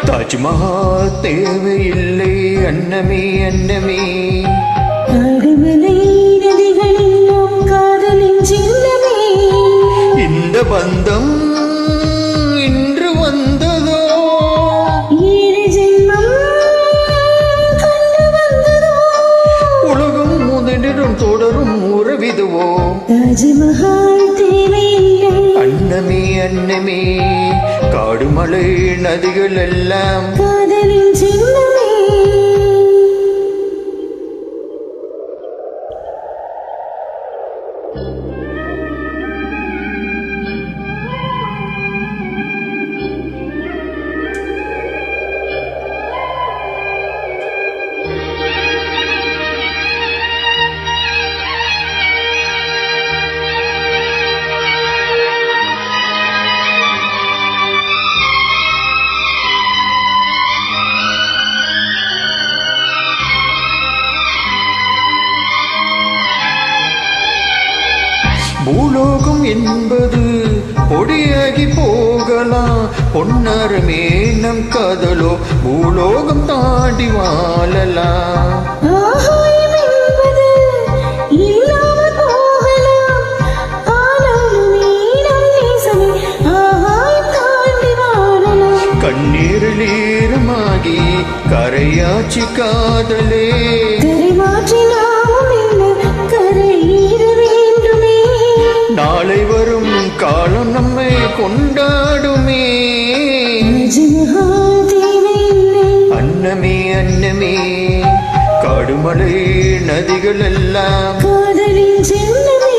தாஜ்மஹால் தேவையில்லை அன்னமே அன்னமே, காடுமலை நதிகளெல்லாம் காதலின் சின்னமே. இந்த பந்தம் இன்று வந்ததோ, ஏழு ஜென்மம் கண்டு வந்ததோ, உலகம் முதலிடம் தொடரும் உறவிதுவோ. தாஜ்மஹால் தேவையில்லை அன்னமே அன்னமே, காடுமலை நதிகள் எல்லாம் காதலின் சின்னமே. பூலோகம் என்பது பொடியாகி போகலாம், பொன்னரமே நம் காதலோ பூலோகம் தாண்டி வாழலாம். ஆகாயம் என்பது இல்லாமல் போகலாம், ஆனாலும் நீலம் நேசமே ஆகாயம் தாண்டி வாழலாம். கண்ணீரில் ஈரமாகி கரையாச்சி காதலே, கரை மாற்றி நாமும் என்ன கரையேற வேண்டுமே. நாளை வரும் காலம் நம்மை கொண்டாடுமே. தாஜ்மஹால் தேவையில்லை அன்னமே அன்னமே, காடுமலை நதிகள் எல்லாம் காதலின் சின்னமே.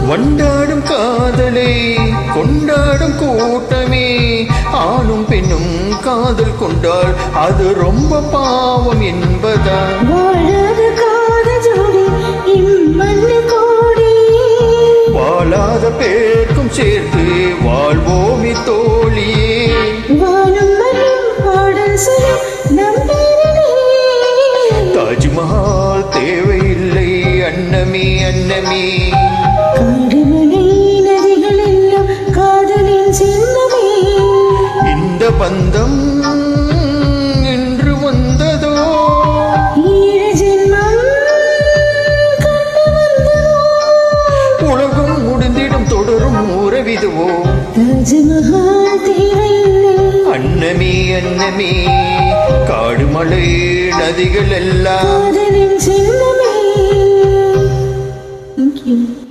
வண்டாடும் காதலை கொண்டாடும் கூட்டமே, ஆணும் பெண்ணும் காதல் கொண்டால் அது ரொம்ப பாவம் என்பதா. வாழாத காதல் ஜோடி இம்மண்ணு கோடி, வாழாத பேர்க்கும் சேர்த்து வாழ்வோமி தோழியே. வாழும் மண்ணும் பாடல் சொல்லும் நம் பேரனே. தாஜ்மஹால் தேவையில்லை அன்னமே அன்னமே, காடுமலை நதிகள் எல்லாம் காதலின் சின்னமே. இந்த பந்தம் இன்று வந்ததோ, ஏழு ஜென்மம் கண்டு வந்ததோ, உலகம் முடிந்திடும் தொடரும் உறவிதுவோ. தாஜ்மஹால் தேவையில்லை அன்னமே அன்னமே, காடுமலை நதிகள் எல்லாம் காதலின் சின்னமே. Thank you.